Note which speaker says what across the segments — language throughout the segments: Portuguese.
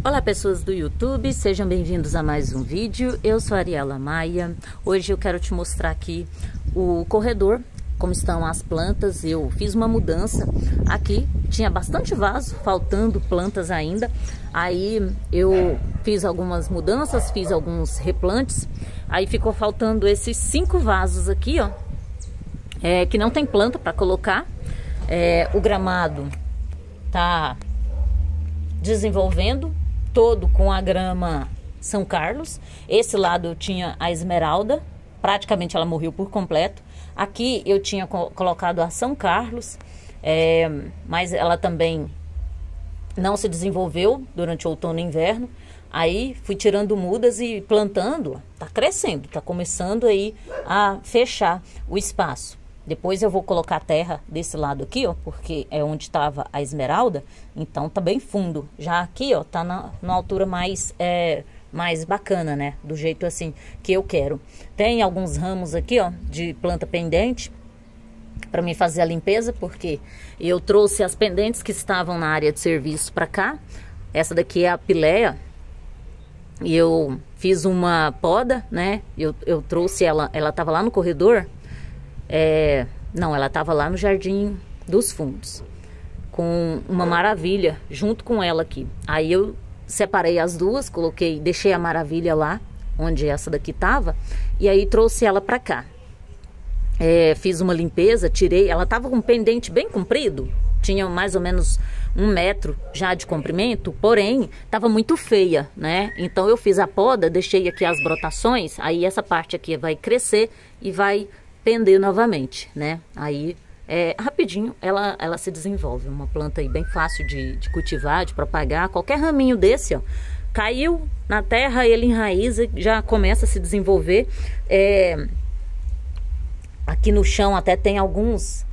Speaker 1: Olá pessoas do YouTube, sejam bem-vindos a mais um vídeo. Eu sou a Ariela Maia. Hoje eu quero te mostrar aqui o corredor, como estão as plantas. Eu fiz uma mudança aqui, tinha bastante vaso, faltando plantas ainda. Aí eu fiz algumas mudanças, fiz alguns replantes. Aí ficou faltando esses 5 vasos aqui, ó, que não tem planta para colocar. O gramado tá desenvolvendo todo com a grama São Carlos. Esse lado eu tinha a esmeralda, praticamente ela morreu por completo. Aqui eu tinha colocado a São Carlos, mas ela também não se desenvolveu durante o outono e inverno. Aí fui tirando mudas e plantando, tá crescendo, tá começando aí a fechar o espaço. Depois eu vou colocar terra desse lado aqui, ó, porque é onde estava a esmeralda, então tá bem fundo. Já aqui, ó, tá na altura mais bacana, né? Do jeito assim que eu quero. Tem alguns ramos aqui, ó, de planta pendente para mim fazer a limpeza, porque eu trouxe as pendentes que estavam na área de serviço para cá. Essa daqui é a pileia e eu fiz uma poda, né? Eu trouxe ela tava lá no corredor. Não, ela estava lá no Jardim dos Fundos, com uma maravilha junto com ela aqui. Aí eu separei as duas, deixei a maravilha lá, onde essa daqui estava, e aí trouxe ela para cá. Fiz uma limpeza, tirei, ela estava com um pendente bem comprido, tinha mais ou menos 1 metro já de comprimento, porém estava muito feia, né? Então eu fiz a poda, deixei aqui as brotações, aí essa parte aqui vai crescer e vai pender novamente, né? Aí rapidinho ela se desenvolve. Uma planta aí bem fácil de cultivar, de propagar. Qualquer raminho desse, ó, caiu na terra, ele enraiza, já começa a se desenvolver. Aqui no chão até tem alguns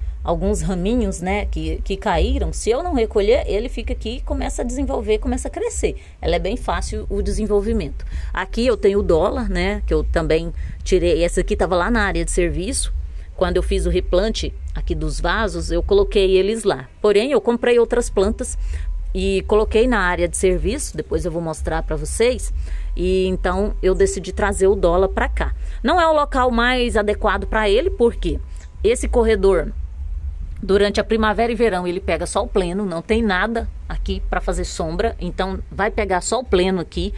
Speaker 1: raminhos, né, que caíram. Se eu não recolher, ele fica aqui e começa a desenvolver, começa a crescer. Ela é bem fácil o desenvolvimento. Aqui eu tenho o dólar, né, que eu também tirei. Essa aqui estava lá na área de serviço. Quando eu fiz o replante aqui dos vasos, eu coloquei eles lá. Porém, eu comprei outras plantas e coloquei na área de serviço. Depois eu vou mostrar para vocês. E então eu decidi trazer o dólar para cá. Não é o local mais adequado para ele, porque esse corredor, durante a primavera e verão, ele pega sol pleno, não tem nada aqui para fazer sombra, então vai pegar sol pleno aqui,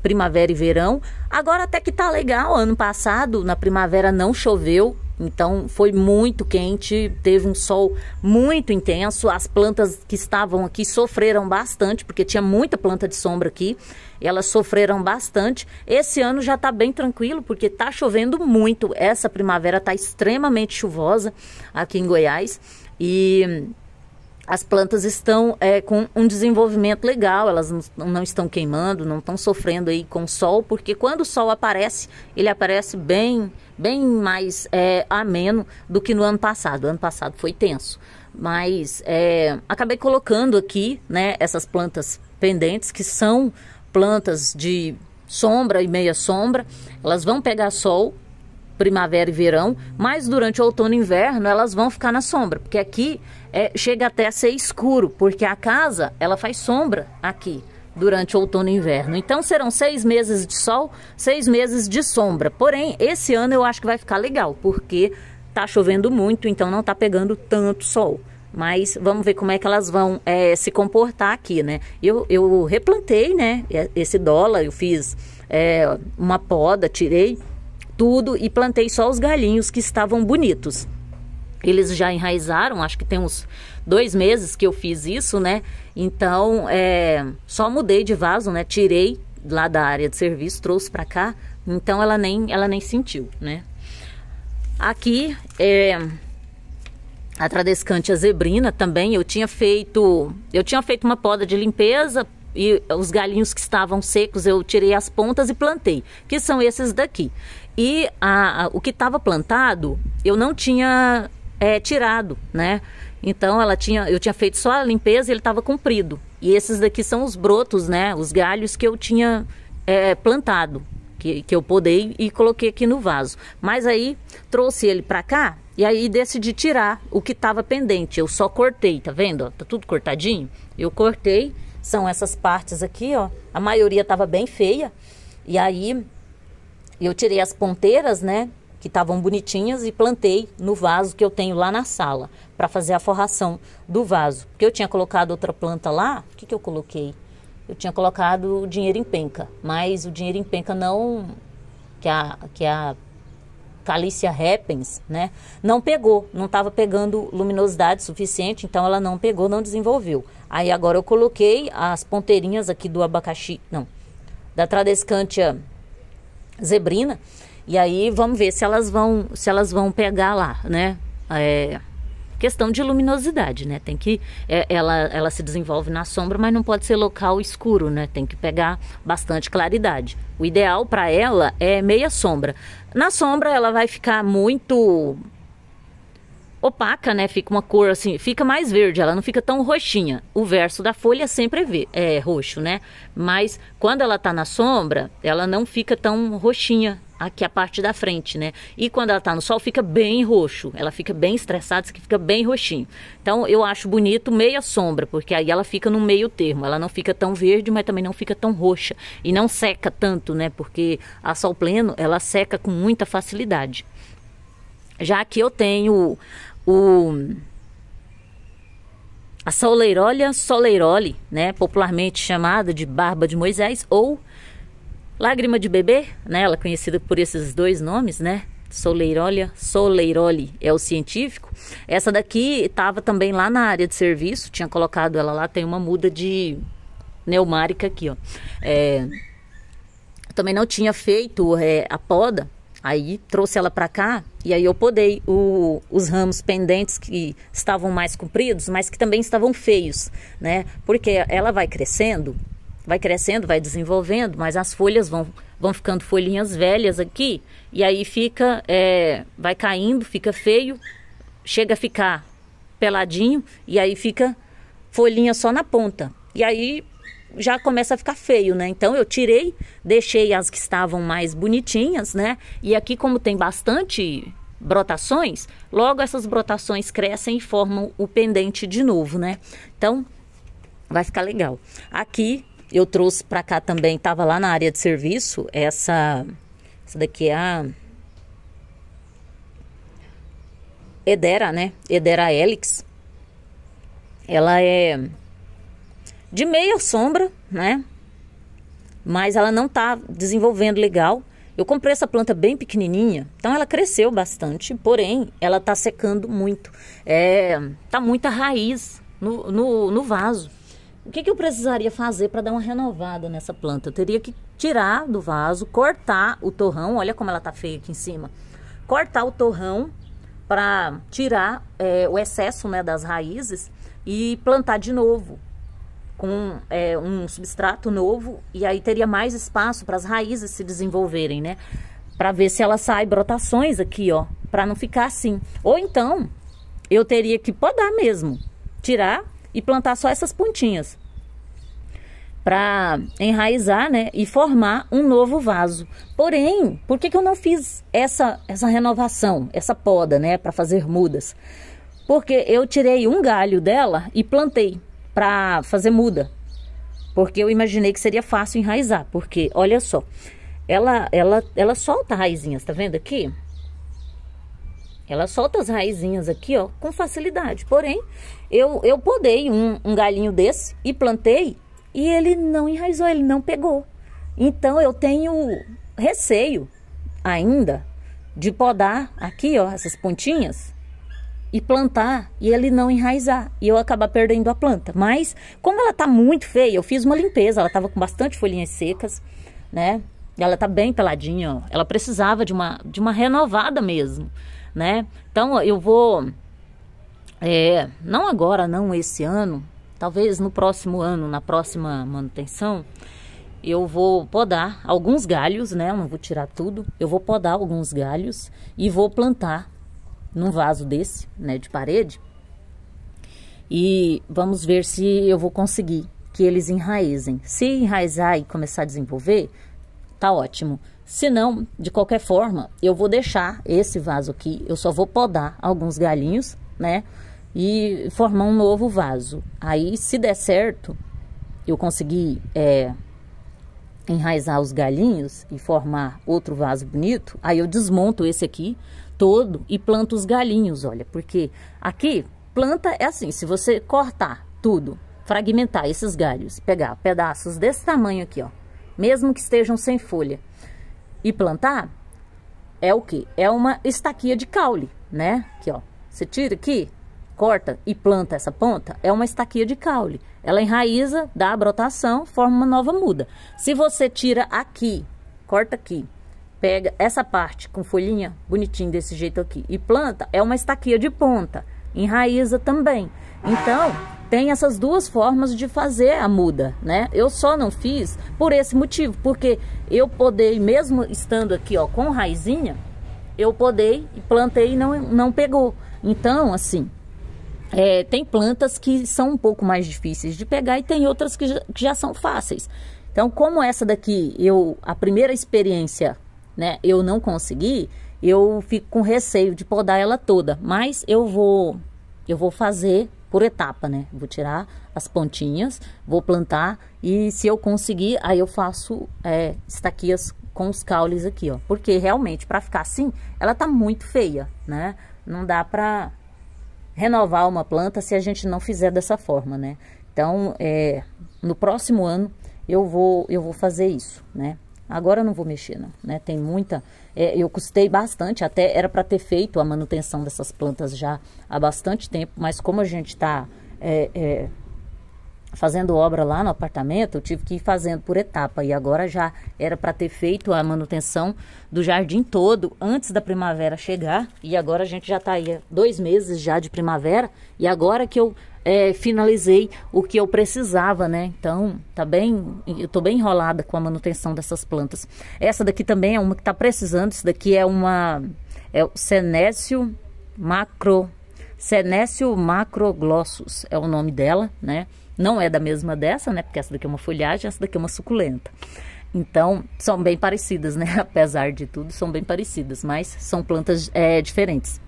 Speaker 1: primavera e verão. Agora até que tá legal. Ano passado, na primavera, não choveu, então foi muito quente, teve um sol muito intenso. As plantas que estavam aqui sofreram bastante, porque tinha muita planta de sombra aqui, e elas sofreram bastante. Esse ano já tá bem tranquilo, porque tá chovendo muito. Essa primavera tá extremamente chuvosa aqui em Goiás, e as plantas estão com um desenvolvimento legal. Elas não estão queimando, não estão sofrendo aí com o sol, porque quando o sol aparece, ele aparece bem mais ameno do que no ano passado. O ano passado foi tenso, mas acabei colocando aqui, né, essas plantas pendentes, que são plantas de sombra e meia sombra. Elas vão pegar sol primavera e verão, mas durante o outono e inverno elas vão ficar na sombra, porque aqui chega até a ser escuro, porque a casa ela faz sombra aqui durante o outono e inverno. Então serão 6 meses de sol, 6 meses de sombra. Porém, esse ano eu acho que vai ficar legal, porque tá chovendo muito, então não tá pegando tanto sol. Mas vamos ver como é que elas vão se comportar aqui, né? Eu replantei, né, esse dólar, eu fiz uma poda, tirei tudo e plantei só os galhinhos que estavam bonitos. Eles já enraizaram, acho que tem uns 2 meses que eu fiz isso, né? Então, só mudei de vaso, né? Tirei lá da área de serviço, trouxe pra cá, então ela nem sentiu, né? Aqui, a Tradescante zebrina também, eu tinha feito uma poda de limpeza, e os galhinhos que estavam secos eu tirei as pontas e plantei, que são esses daqui. E o que estava plantado eu não tinha tirado, né? Então eu tinha feito só a limpeza e ele estava comprido. E esses daqui são os brotos, né? Os galhos que eu tinha plantado, que eu podei e coloquei aqui no vaso. Mas aí trouxe ele para cá e aí decidi tirar o que estava pendente. Eu só cortei, tá vendo? Ó, tá tudo cortadinho. Eu cortei, são essas partes aqui, ó. A maioria tava bem feia. E aí eu tirei as ponteiras, né, que estavam bonitinhas e plantei no vaso que eu tenho lá na sala, para fazer a forração do vaso. Porque eu tinha colocado outra planta lá, o que que eu coloquei? Eu tinha colocado o dinheiro em penca, mas o dinheiro em penca não, que a Calicia repens, né, não pegou, não estava pegando luminosidade suficiente, então ela não pegou, não desenvolveu. Aí agora eu coloquei as ponteirinhas aqui do abacaxi, não, da Tradescantia zebrina, e aí vamos ver se elas vão pegar lá, né? Questão de luminosidade, né? Tem que ela se desenvolve na sombra, mas não pode ser local escuro, né? Tem que pegar bastante claridade. O ideal para ela é meia sombra. Na sombra ela vai ficar muito opaca, né? Fica uma cor assim, fica mais verde, ela não fica tão roxinha. O verso da folha sempre é roxo, né? Mas quando ela tá na sombra, ela não fica tão roxinha, aqui a parte da frente, né? E quando ela tá no sol, fica bem roxo. Ela fica bem estressada, isso aqui fica bem roxinho. Então eu acho bonito meia sombra, porque aí ela fica no meio termo. Ela não fica tão verde, mas também não fica tão roxa. E não seca tanto, né? Porque a sol pleno, ela seca com muita facilidade. Já que eu tenho a Soleirolia soleiroli, né, popularmente chamada de barba de Moisés ou lágrima de bebê, né, ela é conhecida por esses dois nomes, né, Soleirolia soleiroli é o científico. Essa daqui estava também lá na área de serviço, tinha colocado ela lá, tem uma muda de pneumática aqui, ó. Também não tinha feito a poda. Aí trouxe ela para cá e aí eu podei os ramos pendentes que estavam mais compridos, mas que também estavam feios, né? Porque ela vai crescendo, vai desenvolvendo, mas as folhas vão ficando folhinhas velhas aqui e aí fica, vai caindo, fica feio, chega a ficar peladinho e aí fica folhinha só na ponta. E aí já começa a ficar feio, né? Então eu tirei, deixei as que estavam mais bonitinhas, né? E aqui como tem bastante brotações, logo essas brotações crescem e formam o pendente de novo, né? Então vai ficar legal. Aqui eu trouxe pra cá também, tava lá na área de serviço, essa daqui é a Edera, né? Edera helix. Ela é de meia sombra, né? Mas ela não tá desenvolvendo legal. Eu comprei essa planta bem pequenininha, então ela cresceu bastante, porém ela tá secando muito. Tá muita raiz no vaso. O que eu precisaria fazer para dar uma renovada nessa planta? Eu teria que tirar do vaso, cortar o torrão, olha como ela tá feia aqui em cima. Cortar o torrão para tirar o excesso, né, das raízes e plantar de novo com um substrato novo, e aí teria mais espaço para as raízes se desenvolverem, né? Para ver se ela sai brotações aqui, ó, para não ficar assim. Ou então, eu teria que podar mesmo, tirar e plantar só essas pontinhas para enraizar, né, e formar um novo vaso. Porém, por que eu não fiz essa renovação, essa poda, né, para fazer mudas? Porque eu tirei um galho dela e plantei para fazer muda, porque eu imaginei que seria fácil enraizar, porque olha só, ela solta raizinhas, tá vendo aqui? Ela solta as raizinhas aqui, ó, com facilidade. Porém, eu podei um galhinho desse e plantei e ele não enraizou, ele não pegou. Então eu tenho receio ainda de podar aqui, ó, essas pontinhas e plantar e ele não enraizar e eu acabar perdendo a planta. Mas como ela tá muito feia, eu fiz uma limpeza, ela tava com bastante folhinhas secas, né? Ela tá bem peladinha, ó. Ela precisava de uma renovada mesmo, né? Então eu vou não agora, não esse ano, talvez no próximo ano, na próxima manutenção, eu vou podar alguns galhos, né? Eu não vou tirar tudo, eu vou podar alguns galhos e vou plantar num vaso desse, né, de parede, e vamos ver se eu vou conseguir que eles enraizem. Se enraizar e começar a desenvolver, tá ótimo. Se não, de qualquer forma, eu vou deixar esse vaso aqui, eu só vou podar alguns galhinhos, né, e formar um novo vaso. Aí, se der certo, eu consegui enraizar os galhinhos e formar outro vaso bonito, aí eu desmonto esse aqui todo e planto os galhinhos, olha, porque aqui planta é assim, se você cortar tudo, fragmentar esses galhos, pegar pedaços desse tamanho aqui, ó, mesmo que estejam sem folha, e plantar, é o que? É uma estaquia de caule, né? Aqui, ó, você tira aqui, corta e planta essa ponta, é uma estaquia de caule. Ela enraiza, dá a brotação, forma uma nova muda. Se você tira aqui, corta aqui, pega essa parte com folhinha bonitinha desse jeito aqui e planta, é uma estaquia de ponta, enraiza também. Então, tem essas duas formas de fazer a muda, né? Eu só não fiz por esse motivo, porque eu podei, mesmo estando aqui, ó, com raizinha, eu podei e plantei e não pegou. Então, assim, tem plantas que são um pouco mais difíceis de pegar e tem outras que já são fáceis. Então, como essa daqui, a primeira experiência, né, eu não consegui, eu fico com receio de podar ela toda, mas eu vou fazer por etapa, né? Vou tirar as pontinhas, vou plantar e se eu conseguir, aí eu faço estaquias com os caules aqui, ó. Porque realmente, para ficar assim, ela tá muito feia, né? Não dá pra renovar uma planta se a gente não fizer dessa forma, né? Então, no próximo ano, eu vou fazer isso, né? Agora eu não vou mexer, não, né? Tem muita... eu custei bastante, até era para ter feito a manutenção dessas plantas já há bastante tempo, mas como a gente está fazendo obra lá no apartamento, eu tive que ir fazendo por etapa. E agora já era para ter feito a manutenção do jardim todo antes da primavera chegar. E agora a gente já está aí há 2 meses já de primavera. E agora que eu finalizei o que eu precisava, né? Então, eu tô bem enrolada com a manutenção dessas plantas. Essa daqui também é uma que tá precisando. Isso daqui é o Senecio macroglossus, é o nome dela, né? Não é da mesma dessa, né? Porque essa daqui é uma folhagem, essa daqui é uma suculenta. Então, são bem parecidas, né? Apesar de tudo, são bem parecidas, mas são plantas diferentes.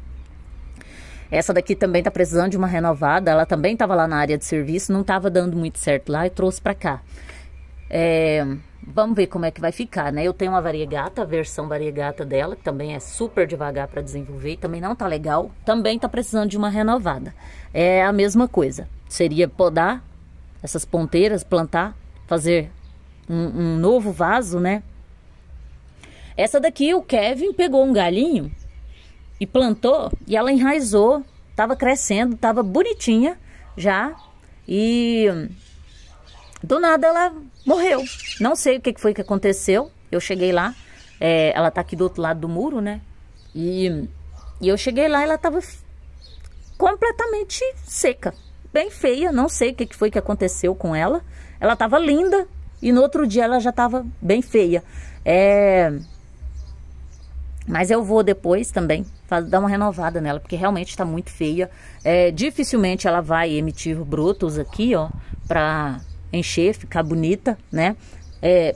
Speaker 1: Essa daqui também tá precisando de uma renovada. Ela também tava lá na área de serviço, não tava dando muito certo lá e trouxe pra cá. Vamos ver como é que vai ficar, né? Eu tenho uma variegata, a versão variegata dela, que também é super devagar para desenvolver, também não tá legal, também tá precisando de uma renovada. É a mesma coisa, seria podar essas ponteiras, plantar, fazer um novo vaso, né? Essa daqui o Kevin pegou um galinho e plantou, e ela enraizou, tava crescendo, tava bonitinha já, e do nada ela morreu. Não sei o que foi que aconteceu. Eu cheguei lá, ela tá aqui do outro lado do muro, né? E eu cheguei lá e ela tava completamente seca, bem feia. Não sei o que foi que aconteceu com ela. Ela tava linda e no outro dia ela já tava bem feia. Mas eu vou depois também dar uma renovada nela, porque realmente tá muito feia. Dificilmente ela vai emitir brotos aqui, ó, pra encher, ficar bonita, né?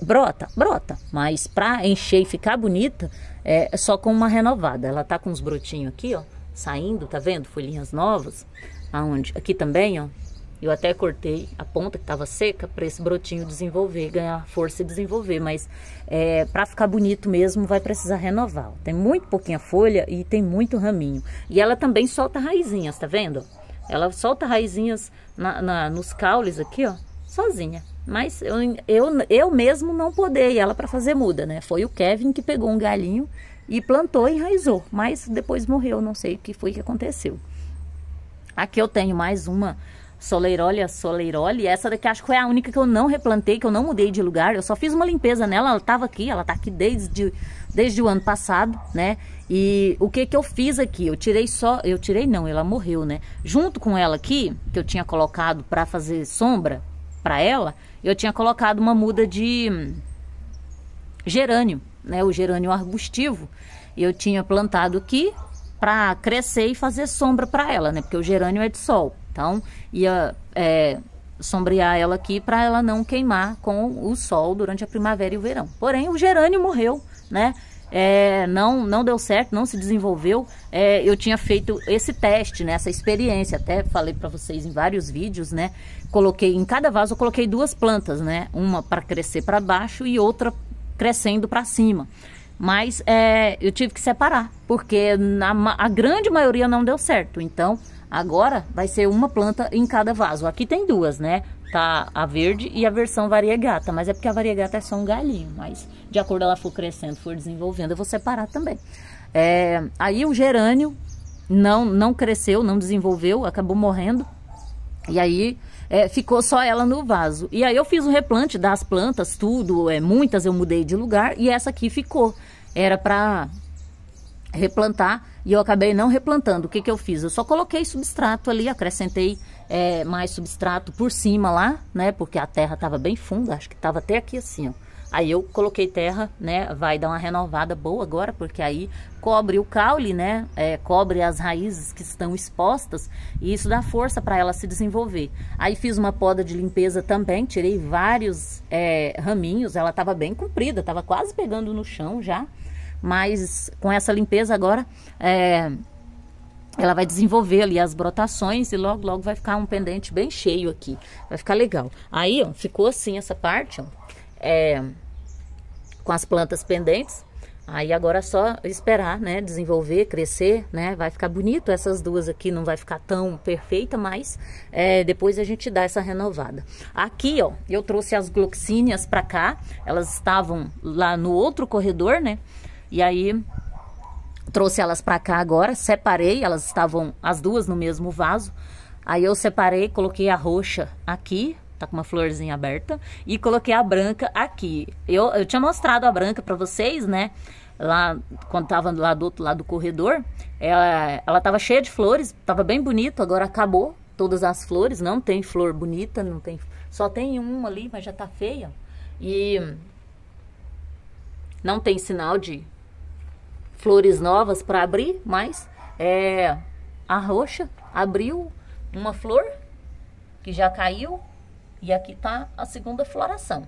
Speaker 1: Brota, mas pra encher e ficar bonita, é só com uma renovada. Ela tá com uns brotinhos aqui, ó, saindo, tá vendo? Folhinhas novas. Aonde? Aqui também, ó. Eu até cortei a ponta que tava seca para esse brotinho desenvolver, ganhar força e desenvolver. Mas para ficar bonito mesmo vai precisar renovar. Ó. Tem muito pouquinha folha e tem muito raminho. E ela também solta raizinhas, tá vendo? Ela solta raizinhas nos caules aqui, ó, sozinha. Mas eu mesmo não podei ela para fazer muda, né? Foi o Kevin que pegou um galinho e plantou e enraizou. Mas depois morreu, não sei o que foi que aconteceu. Aqui eu tenho mais uma Soleirole. Essa daqui acho que foi a única que eu não replantei, que eu não mudei de lugar. Eu só fiz uma limpeza nela, ela tava aqui, ela tá aqui desde o ano passado, né? E o que eu fiz aqui? Ela morreu, né? Junto com ela aqui, que eu tinha colocado para fazer sombra para ela, eu tinha colocado uma muda de gerânio, né? O gerânio arbustivo, eu tinha plantado aqui para crescer e fazer sombra para ela, né? Porque o gerânio é de sol. Então, ia sombrear ela aqui para ela não queimar com o sol durante a primavera e o verão. Porém, o gerânio morreu, né? não deu certo, não se desenvolveu. Eu tinha feito esse teste, né, essa experiência, até falei para vocês em vários vídeos, né, coloquei em cada vaso, eu coloquei 2 plantas, né, uma para crescer para baixo e outra crescendo para cima. Mas eu tive que separar, porque a grande maioria não deu certo. Então, agora vai ser uma planta em cada vaso. Aqui tem 2, né? Tá a verde e a versão variegata. Mas é porque a variegata é só um galhinho. Mas de acordo com ela for crescendo, for desenvolvendo, eu vou separar também. Aí o gerânio não cresceu, não desenvolveu, acabou morrendo. E aí ficou só ela no vaso. E aí eu fiz o replante das plantas, tudo, muitas eu mudei de lugar e essa aqui ficou. Era pra replantar e eu acabei não replantando. O que eu fiz? Eu só coloquei substrato ali, acrescentei mais substrato por cima lá, né? Porque a terra tava bem funda, acho que tava até aqui assim, ó. Aí eu coloquei terra, né? Vai dar uma renovada boa agora, porque aí cobre o caule, né? Cobre as raízes que estão expostas e isso dá força para ela se desenvolver. Aí fiz uma poda de limpeza também, tirei vários raminhos, ela tava bem comprida, tava quase pegando no chão já. Mas com essa limpeza agora, ela vai desenvolver ali as brotações e logo, logo vai ficar um pendente bem cheio aqui. Vai ficar legal. Aí, ó, ficou assim essa parte, ó, com as plantas pendentes. Aí agora é só esperar, né, desenvolver, crescer, né, vai ficar bonito. Essas 2 aqui não vai ficar tão perfeita, mas depois a gente dá essa renovada. Aqui, ó, eu trouxe as gloxíneas pra cá, elas estavam lá no outro corredor, né, e aí trouxe elas pra cá agora, separei, elas estavam as 2 no mesmo vaso. Aí eu separei, coloquei a roxa aqui, tá com uma florzinha aberta, e coloquei a branca aqui. Eu tinha mostrado a branca pra vocês, né, lá quando tava lá do outro lado do corredor. Ela tava cheia de flores, tava bem bonito, agora acabou todas as flores, não tem flor bonita, não tem, só tem uma ali, mas já tá feia. E não tem sinal de flores novas para abrir, mas a roxa abriu uma flor que já caiu e aqui tá a segunda floração.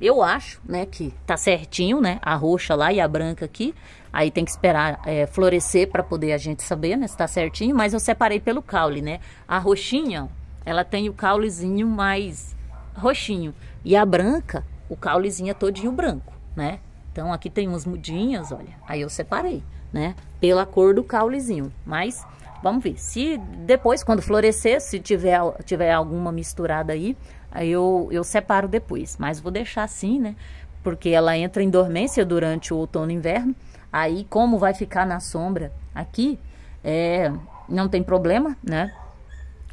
Speaker 1: Eu acho, né, que tá certinho, né, a roxa lá e a branca aqui. Aí tem que esperar florescer para poder a gente saber, né, se tá certinho. Mas eu separei pelo caule, né. A roxinha, ela tem o caulezinho mais roxinho e a branca, o caulezinho é todinho branco, né. Então aqui tem umas mudinhas, olha. Aí eu separei, né? Pela cor do caulezinho. Mas vamos ver. Se depois, quando florescer, se tiver alguma misturada aí eu separo depois. Mas vou deixar assim, né? Porque ela entra em dormência durante o outono e inverno. Aí, como vai ficar na sombra aqui, não tem problema, né?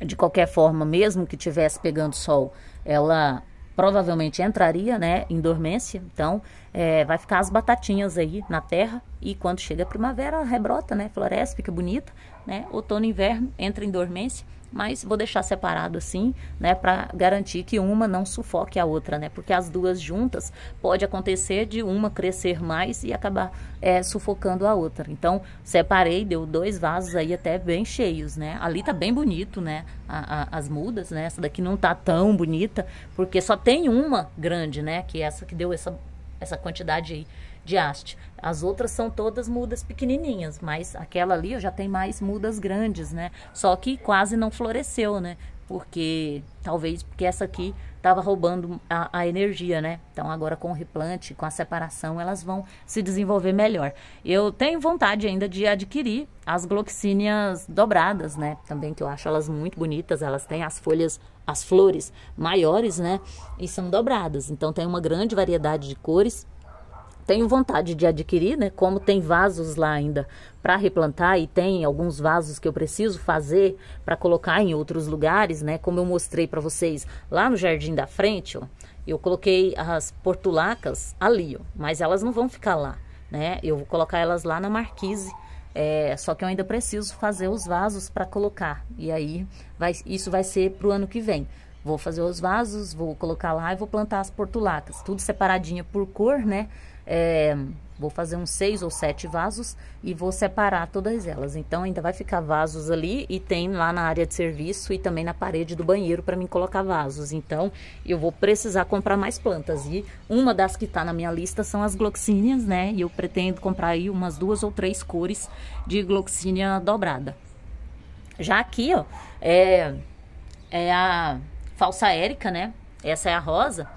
Speaker 1: De qualquer forma, mesmo que tivesse pegando sol, ela provavelmente entraria, né, em dormência. Então, vai ficar as batatinhas aí na terra e quando chega a primavera, rebrota, né, floresce, fica bonita, né, outono e inverno entra em dormência, mas vou deixar separado assim, né, para garantir que uma não sufoque a outra, né, porque as 2 juntas pode acontecer de uma crescer mais e acabar sufocando a outra. Então, separei, deu 2 vasos aí até bem cheios, né, ali tá bem bonito, né, as mudas, né, essa daqui não tá tão bonita, porque só tem uma grande, né, que é essa que deu essa quantidade aí de haste. As outras são todas mudas pequenininhas, mas aquela ali já tem mais mudas grandes, né? Só que quase não floresceu, né? Talvez porque essa aqui tava roubando a energia, né? Então agora com o replante, com a separação, elas vão se desenvolver melhor. Eu tenho vontade ainda de adquirir as gloxíneas dobradas, né? Também, que eu acho elas muito bonitas, elas têm as flores maiores, né? E são dobradas, então tem uma grande variedade de cores. Tenho vontade de adquirir, né? Como tem vasos lá ainda para replantar e tem alguns vasos que eu preciso fazer para colocar em outros lugares, né? Como eu mostrei para vocês lá no jardim da frente, ó, eu coloquei as portulacas ali, ó, mas elas não vão ficar lá, né? Eu vou colocar elas lá na marquise. Só que eu ainda preciso fazer os vasos para colocar. E aí isso vai ser pro ano que vem. Vou fazer os vasos, vou colocar lá e vou plantar as portulacas, tudo separadinha por cor, né? Vou fazer uns 6 ou 7 vasos e vou separar todas elas. Então, ainda vai ficar vasos ali e tem lá na área de serviço e também na parede do banheiro para mim colocar vasos. Então, eu vou precisar comprar mais plantas. E uma das que tá na minha lista são as gloxíneas, né? E eu pretendo comprar aí umas 2 ou 3 cores de gloxínia dobrada. Já aqui, ó, é a falsa érica, né? Essa é a rosa.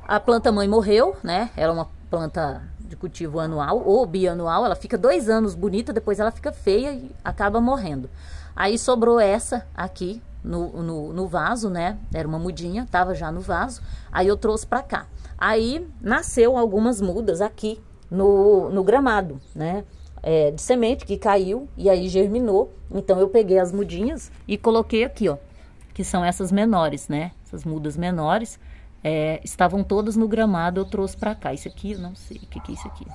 Speaker 1: A planta mãe morreu, né? Ela é uma planta de cultivo anual ou bianual, ela fica 2 anos bonita, depois ela fica feia e acaba morrendo. Aí sobrou essa aqui no vaso, né? Era uma mudinha, tava já no vaso, aí eu trouxe pra cá. Aí nasceu algumas mudas aqui no gramado, né? De semente que caiu e aí germinou. Então eu peguei as mudinhas e coloquei aqui, ó, que são essas menores, né? Essas mudas menores. Estavam todas no gramado, eu trouxe pra cá. Isso aqui, eu não sei o que é isso aqui.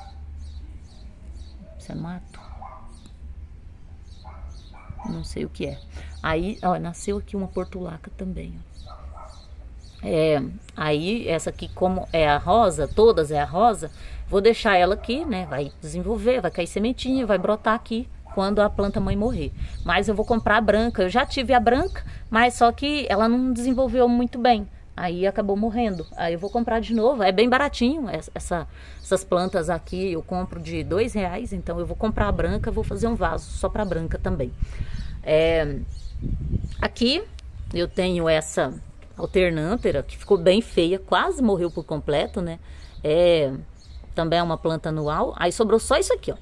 Speaker 1: Isso é mato? Não sei o que é. Aí, ó, nasceu aqui uma portulaca também, ó. Aí, essa aqui, como é a rosa, todas é a rosa, vou deixar ela aqui, né? Vai desenvolver, vai cair sementinha, vai brotar aqui quando a planta mãe morrer. Mas eu vou comprar a branca. Eu já tive a branca, mas só que ela não desenvolveu muito bem. Aí acabou morrendo. Aí eu vou comprar de novo. É bem baratinho. Essas plantas aqui eu compro de R$2. Então eu vou comprar a branca. Vou fazer um vaso só para branca também. Aqui eu tenho essa alternântera que ficou bem feia. Quase morreu por completo, né? Também é uma planta anual. Aí sobrou só isso aqui, ó,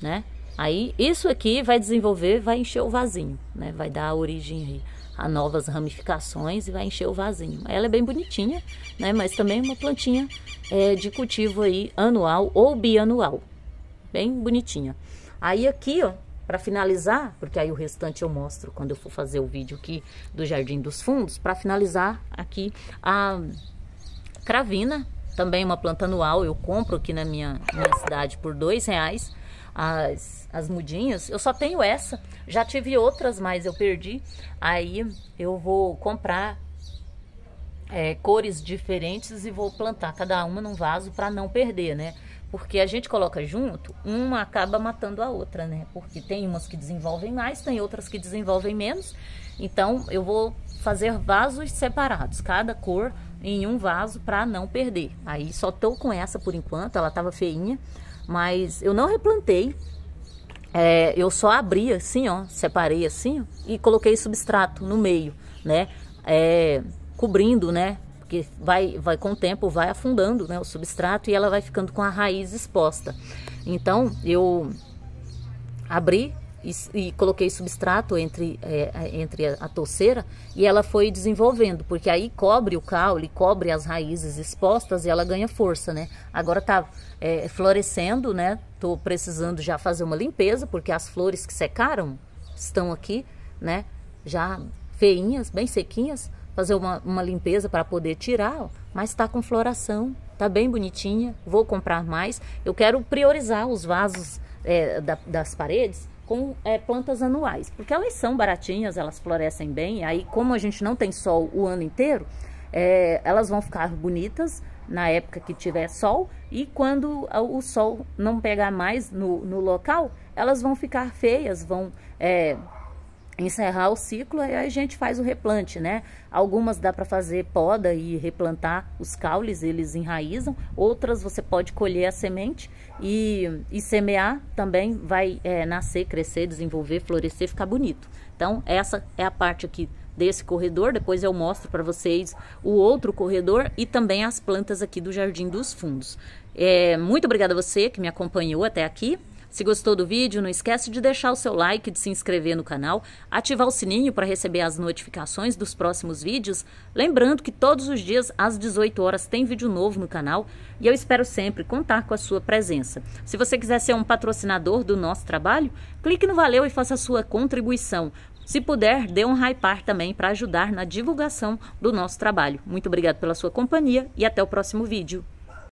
Speaker 1: né? Aí isso aqui vai desenvolver, vai encher o vasinho, né? Vai dar origem aí a novas ramificações e vai encher o vasinho. Ela é bem bonitinha, né? Mas também é uma plantinha de cultivo aí anual ou bianual. Bem bonitinha. Aí aqui, ó, para finalizar, porque aí o restante eu mostro quando eu for fazer o vídeo aqui do Jardim dos Fundos. Para finalizar aqui a cravina, também uma planta anual. Eu compro aqui na minha cidade por R$2. As mudinhas, eu só tenho essa, já tive outras, mas eu perdi. Aí eu vou comprar cores diferentes e vou plantar cada uma num vaso para não perder, né? Porque a gente coloca junto, uma acaba matando a outra, né? Porque tem umas que desenvolvem mais, tem outras que desenvolvem menos. Então eu vou fazer vasos separados, cada cor em um vaso para não perder. Aí só tô com essa por enquanto, ela tava feinha, mas eu não replantei. Eu só abri assim, ó, separei assim, ó, e coloquei substrato no meio, né? Cobrindo, né? Porque vai com o tempo, vai afundando, né, o substrato e ela vai ficando com a raiz exposta. Então, eu abri e coloquei substrato entre a touceira e ela foi desenvolvendo, porque aí cobre o caule, cobre as raízes expostas e ela ganha força, né? Agora tá florescendo, né? Tô precisando já fazer uma limpeza, porque as flores que secaram estão aqui, né? Já feinhas, bem sequinhas. Fazer uma limpeza para poder tirar, ó, mas tá com floração, tá bem bonitinha. Vou comprar mais. Eu quero priorizar os vasos das paredes com plantas anuais, porque elas são baratinhas, elas florescem bem. Aí, como a gente não tem sol o ano inteiro, elas vão ficar bonitas na época que tiver sol, e quando o sol não pegar mais no local, elas vão ficar feias, vão encerrar o ciclo, e aí a gente faz o replante, né? Algumas dá para fazer poda e replantar os caules, eles enraizam. Outras você pode colher a semente e semear, também vai nascer, crescer, desenvolver, florescer, ficar bonito. Então essa é a parte aqui desse corredor. Depois eu mostro para vocês o outro corredor e também as plantas aqui do Jardim dos Fundos. Muito obrigada a você que me acompanhou até aqui. Se gostou do vídeo, não esquece de deixar o seu like, de se inscrever no canal, ativar o sininho para receber as notificações dos próximos vídeos. Lembrando que todos os dias, às 18 horas, tem vídeo novo no canal e eu espero sempre contar com a sua presença. Se você quiser ser um patrocinador do nosso trabalho, clique no Valeu e faça a sua contribuição. Se puder, dê um hypar também para ajudar na divulgação do nosso trabalho. Muito obrigada pela sua companhia e até o próximo vídeo.